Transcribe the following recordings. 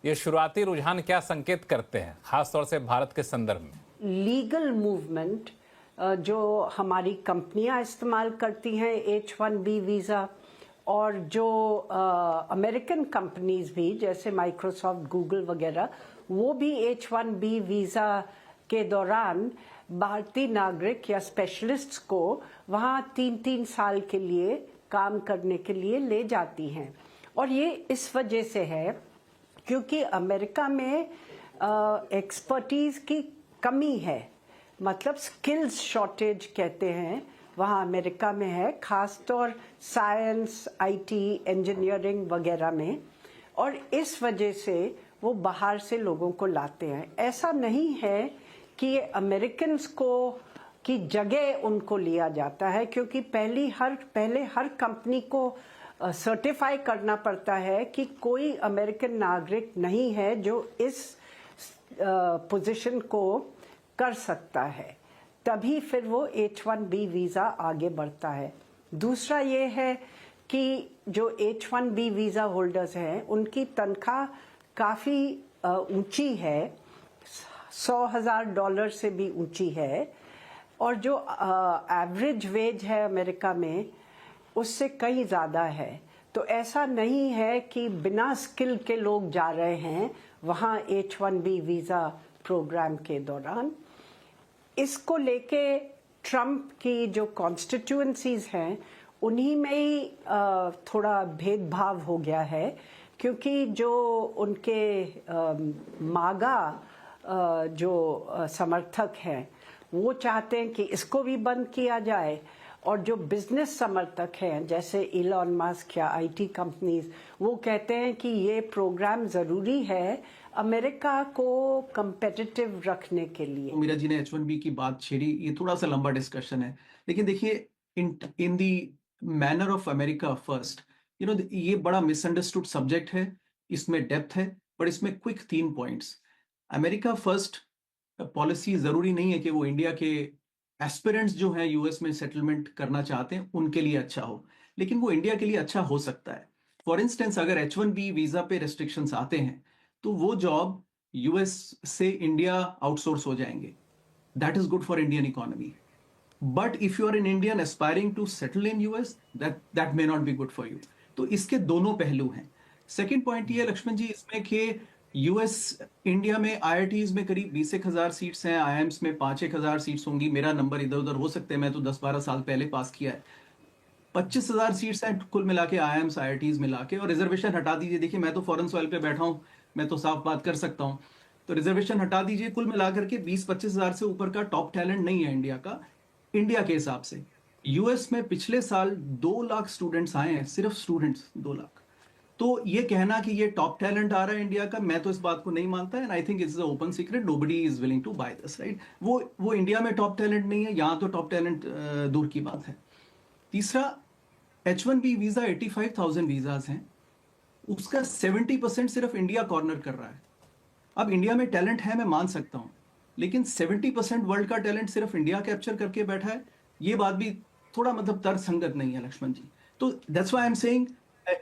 ये शुरुआती रुझान क्या संकेत करते हैं, खासतौर से भारत के संदर्भ में? लीगल मूवमेंट जो हमारी कंपनियां इस्तेमाल करती हैं H1B वीज़ा, और जो अमेरिकन कंपनीज भी जैसे माइक्रोसॉफ्ट, गूगल वगैरह, वो भी H1B वीज़ा के दौरान भारतीय नागरिक या स्पेशलिस्ट्स को वहाँ 3-3 साल के लिए काम करने के लिए ले जाती हैं। और ये इस वजह से है क्योंकि अमेरिका में एक्सपर्टीज़ की कमी है, मतलब स्किल्स शॉर्टेज कहते हैं, वहाँ अमेरिका में है, खासतौर साइंस, IT, इंजीनियरिंग वगैरह में। और इस वजह से वो बाहर से लोगों को लाते हैं। ऐसा नहीं है कि ये अमेरिकन्स को की जगह उनको लिया जाता है, क्योंकि पहले हर कंपनी को सर्टिफाई करना पड़ता है कि कोई अमेरिकन नागरिक नहीं है जो इस पोजीशन को कर सकता है, तभी फिर वो H1B वीज़ा आगे बढ़ता है। दूसरा ये है कि जो H1B वीज़ा होल्डर्स हैं उनकी तनख्वाह काफ़ी ऊंची है, $100,000 से भी ऊंची है, और जो एवरेज वेज है अमेरिका में उससे कहीं ज़्यादा है। तो ऐसा नहीं है कि बिना स्किल के लोग जा रहे हैं वहाँ H1B वीज़ा प्रोग्राम के दौरान। इसको लेके ट्रंप की जो कॉन्स्टिट्यूएंसीज हैं उन्हीं में ही थोड़ा भेदभाव हो गया है, क्योंकि जो उनके मागा जो समर्थक हैं वो चाहते हैं कि इसको भी बंद किया जाए, और जो बिजनेस समर्थक हैं जैसे इलॉन मस्क या IT कंपनीज, वो कहते हैं कि ये प्रोग्राम ज़रूरी है अमेरिका को कंपेटिटिव रखने के लिए। मीरा जी ने H1B की बात छेड़ी, ये थोड़ा सा लंबा डिस्कशन है, लेकिन देखिए इन दी मैनर ऑफ अमेरिका फर्स्ट, ये बड़ा मिसअंडरस्टूड सब्जेक्ट है, इसमें डेप्थ है, पर इसमें quick 3 points. America first policy जरूरी नहीं है कि वो इंडिया के एस्पिरेंट्स जो हैं US में सेटलमेंट करना चाहते हैं उनके लिए अच्छा हो, लेकिन वो इंडिया के लिए अच्छा हो सकता है। फॉर इंस्टेंस, अगर H1B वीजा पे रेस्ट्रिक्शंस आते हैं तो वो जॉब US से इंडिया आउटसोर्स हो जाएंगे। That is good for Indian economy. But if you are an Indian aspiring to settle in US, that may not be good for you. तो इसके दोनों पहलू हैं। सेकेंड पॉइंट ये लक्ष्मण जी इसमें कि US इंडिया में IITs में करीब 20,000 सीट्स हैं, IIMs में 5,000 सीट्स होंगी। मेरा नंबर इधर उधर हो सकते हैं, मैं तो 10-12 साल पहले पास किया है। 25,000 सीट्स हैं कुल मिला के IIMs IITs मिला के, और रिजर्वेशन हटा दीजिए। देखिए मैं तो फॉरेन सॉइल पे बैठा हूं, मैं तो साफ बात कर सकता हूं, तो रिजर्वेशन हटा दीजिए, कुल मिलाकर के 20-25,000 से ऊपर का टॉप टैलेंट नहीं है इंडिया का, इंडिया के हिसाब से। US में पिछले साल 2 लाख स्टूडेंट्स आए हैं, सिर्फ स्टूडेंट्स 2 लाख। तो ये कहना कि ये टॉप टैलेंट आ रहा है इंडिया का, मैं तो इस बात को नहीं मानता, and I think it's open secret, nobody is willing to buy this, right. वो इंडिया में टॉप टैलेंट नहीं है, यहां तो टॉप टैलेंट दूर की बात है। तीसरा, H1B वीजा 85,000 वीजाज हैं, उसका 70% सिर्फ इंडिया कॉर्नर कर रहा है। अब इंडिया में टैलेंट है, मैं मान सकता हूं, लेकिन 70% वर्ल्ड का टैलेंट सिर्फ इंडिया कैप्चर करके बैठा है, ये बात भी थोड़ा मतलब तर्कसंगत नहीं है लक्ष्मण जी। तो that's why I am saying,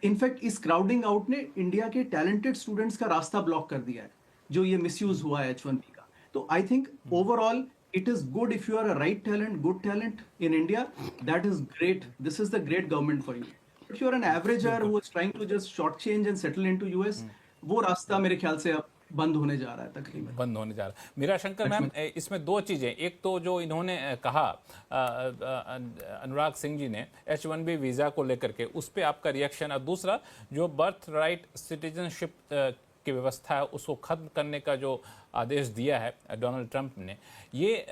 in fact इस क्राउडिंग आउट ने इंडिया के टैलेंटेड स्टूडेंट्स का रास्ता ब्लॉक कर दिया है, जो ये मिसयूज हुआ है H1B का। तो I think overall it is good if you are a right talent, good talent in India, that is great. This is the great government for you. If you are an averager who is trying to just shortchange and settle into US, वो रास्ता मेरे ख्याल से अब बंद होने जा रहा है, तकरीबन बंद होने जा रहा है। मीरा शंकर मैम, इसमें 2 चीजें, एक तो जो इन्होंने कहा अनुराग सिंह जी ने H1B वीजा को लेकर के, उस पर आपका रिएक्शन, और दूसरा जो बर्थ राइट सिटीजनशिप की व्यवस्था है उसको खत्म करने का जो आदेश दिया है डोनाल्ड ट्रंप ने, ये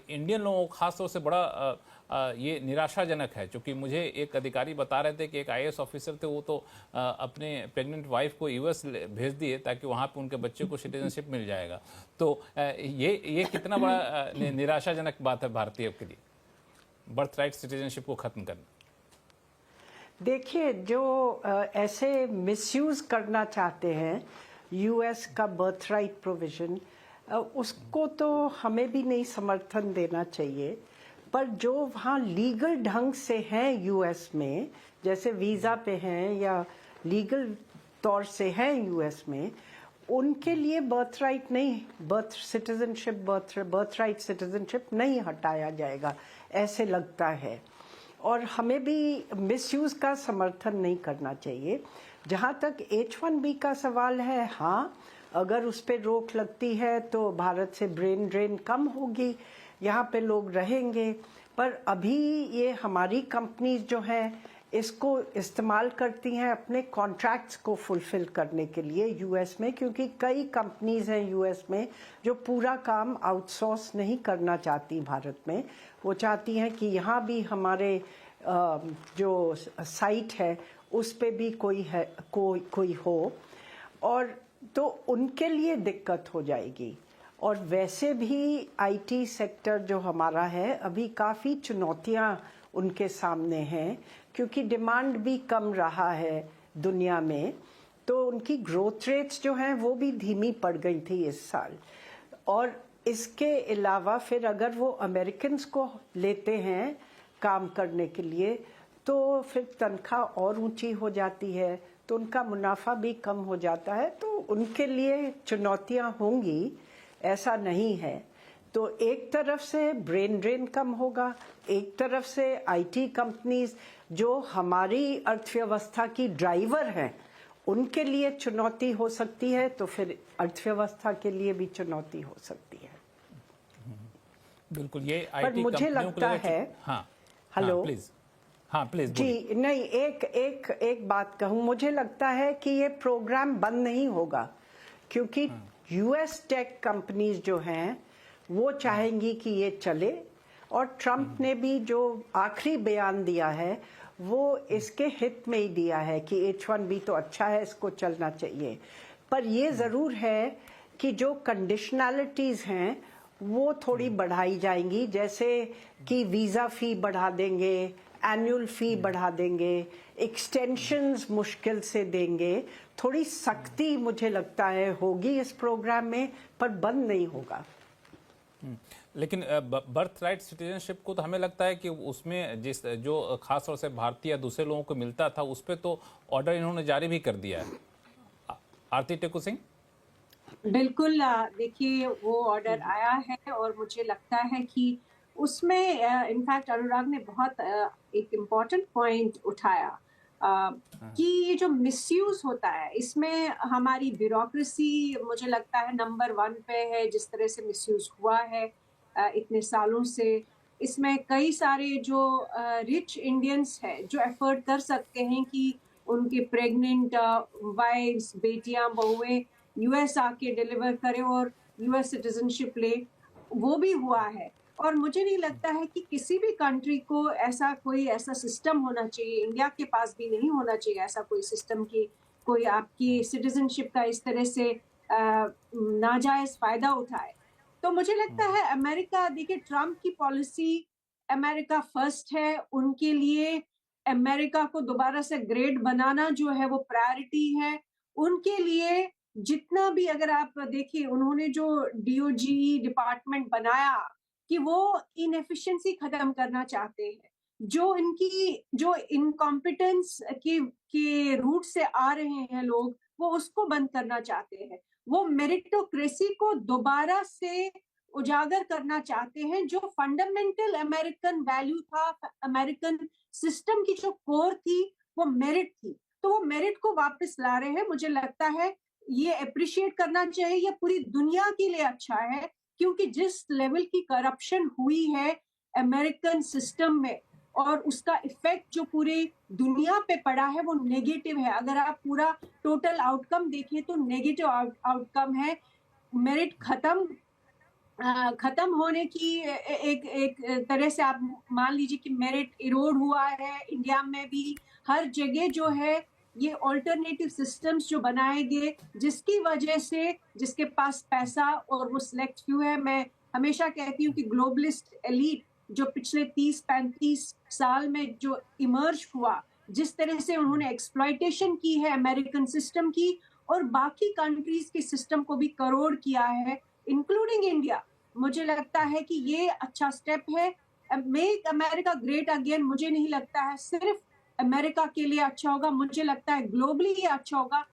इंडियन लोगों को खासतौर से बड़ा ये निराशाजनक है। क्योंकि मुझे एक अधिकारी बता रहे थे कि एक IAS ऑफिसर थे, वो तो अपने प्रेग्नेंट वाइफ को US भेज दिए ताकि वहाँ पे उनके बच्चे को सिटीजनशिप मिल जाएगा। तो ये कितना बड़ा निराशाजनक बात है भारतीय के लिए, बर्थ राइट सिटीजनशिप को खत्म करना। देखिए, जो ऐसे मिसयूज करना चाहते हैं US का बर्थ राइट प्रोविजन, उसको तो हमें भी नहीं समर्थन देना चाहिए। पर जो वहाँ लीगल ढंग से हैं US में, जैसे वीज़ा पे हैं या लीगल तौर से हैं यूएस में, उनके लिए बर्थ राइट नहीं, बर्थ राइट सिटीजनशिप नहीं हटाया जाएगा, ऐसे लगता है। और हमें भी मिसयूज का समर्थन नहीं करना चाहिए। जहाँ तक H1B का सवाल है, हाँ, अगर उस पर रोक लगती है तो भारत से ब्रेन ड्रेन कम होगी, यहाँ पे लोग रहेंगे। पर अभी ये हमारी कंपनीज जो हैं इसको इस्तेमाल करती हैं अपने कॉन्ट्रैक्ट्स को फुलफिल करने के लिए यूएस में, क्योंकि कई कंपनीज हैं यूएस में जो पूरा काम आउटसोर्स नहीं करना चाहती भारत में। वो चाहती हैं कि यहाँ भी हमारे जो साइट है उस पे भी कोई हो, और तो उनके लिए दिक्कत हो जाएगी। और वैसे भी आईटी सेक्टर जो हमारा है अभी काफ़ी चुनौतियां उनके सामने हैं, क्योंकि डिमांड भी कम रहा है दुनिया में, तो उनकी ग्रोथ रेट्स जो हैं वो भी धीमी पड़ गई थी इस साल। और इसके अलावा फिर अगर वो अमेरिकन्स को लेते हैं काम करने के लिए तो फिर तनख्वाह और ऊंची हो जाती है, तो उनका मुनाफा भी कम हो जाता है, तो उनके लिए चुनौतियां होंगी, ऐसा नहीं है। तो एक तरफ से ब्रेन ड्रेन कम होगा, एक तरफ से आईटी कंपनीज जो हमारी अर्थव्यवस्था की ड्राइवर हैं उनके लिए चुनौती हो सकती है, तो फिर अर्थव्यवस्था के लिए भी चुनौती हो सकती है। बिल्कुल, ये पर आईटी मुझे लगता है, हाँ, हेलो, हाँ प्लीज जी नहीं, एक बात कहूँ, मुझे लगता है कि ये प्रोग्राम बंद नहीं होगा, क्योंकि यूएस टेक कंपनीज जो हैं वो चाहेंगी कि ये चले। और ट्रम्प ने भी जो आखिरी बयान दिया है वो इसके हित में ही दिया है कि H1B तो अच्छा है, इसको चलना चाहिए। पर ये ज़रूर है कि जो कंडीशनैलिटीज़ हैं वो थोड़ी बढ़ाई जाएंगी, जैसे कि वीज़ा फ़ी बढ़ा देंगे, एनुअल फ़ी बढ़ा देंगे, एक्सटेंशंस मुश्किल से देंगे, थोड़ी सख्ती मुझे लगता है होगी इस प्रोग्राम में, पर बंद नहीं होगा। लेकिन बर्थ राइट सिटीजनशिप को तो हमें लगता है कि उसमें जो खास तौर से भारतीय या दूसरे लोगों को मिलता था उस पर तो ऑर्डर इन्होंने जारी भी कर दिया है। आरती टेकू सिंह, बिल्कुल, देखिए वो ऑर्डर आया है और मुझे लगता है कि उसमें इनफैक्ट अनुराग ने बहुत एक इम्पॉर्टेंट पॉइंट उठाया कि ये जो मिसयूज होता है इसमें हमारी ब्यूरोक्रेसी मुझे लगता है नंबर 1 पे है, जिस तरह से मिसयूज हुआ है इतने सालों से। इसमें कई सारे जो रिच इंडियंस हैं जो एफर्ट कर सकते हैं कि उनके प्रेग्नेंट वाइफ्स, बेटियां, बहुएं यूएस आके डिलीवर करें और यूएस सिटीजनशिप ले, वो भी हुआ है। और मुझे नहीं लगता है कि किसी भी कंट्री को ऐसा सिस्टम होना चाहिए, इंडिया के पास भी नहीं होना चाहिए ऐसा कोई सिस्टम कि कोई आपकी सिटीजनशिप का इस तरह से नाजायज फायदा उठाए। तो मुझे लगता है अमेरिका, देखिए ट्रम्प की पॉलिसी अमेरिका फर्स्ट है, उनके लिए अमेरिका को दोबारा से ग्रेट बनाना जो है वो प्रायोरिटी है उनके लिए। जितना भी अगर आप देखिए उन्होंने जो डीओजी डिपार्टमेंट बनाया कि वो इनएफिशिएंसी खत्म करना चाहते हैं, जो इनकॉम्पिटेंस के रूट से आ रहे हैं लोग, वो उसको बंद करना चाहते हैं। वो मेरिटोक्रेसी को दोबारा से उजागर करना चाहते हैं, जो फंडामेंटल अमेरिकन वैल्यू था, अमेरिकन सिस्टम की जो कोर थी वो मेरिट थी, तो वो मेरिट को वापस ला रहे हैं। मुझे लगता है ये अप्रिशिएट करना चाहिए, ये पूरी दुनिया के लिए अच्छा है, क्योंकि जिस लेवल की करप्शन हुई है अमेरिकन सिस्टम में और उसका इफेक्ट जो पूरी दुनिया पे पड़ा है वो नेगेटिव है। अगर आप पूरा टोटल आउटकम देखें तो नेगेटिव आउटकम है। मेरिट खत्म होने की एक तरह से आप मान लीजिए कि मेरिट इरोड हुआ है। इंडिया में भी हर जगह जो है ये ऑल्टरनेटिव सिस्टम्स जो बनाए गए, जिसकी वजह से जिसके पास पैसा और वो सिलेक्ट फ्यू है। मैं हमेशा कहती हूँ कि ग्लोबलिस्ट एलीट जो पिछले 30-35 साल में जो इमर्ज हुआ, जिस तरह से उन्होंने एक्सप्लॉयटेशन की है अमेरिकन सिस्टम की और बाकी कंट्रीज के सिस्टम को भी करोड़ किया है, इंक्लूडिंग इंडिया। मुझे लगता है कि ये अच्छा स्टेप है। मेक अमेरिका ग्रेट अगेन मुझे नहीं लगता है सिर्फ अमेरिका के लिए अच्छा होगा, मुझे लगता है ग्लोबली ये अच्छा होगा।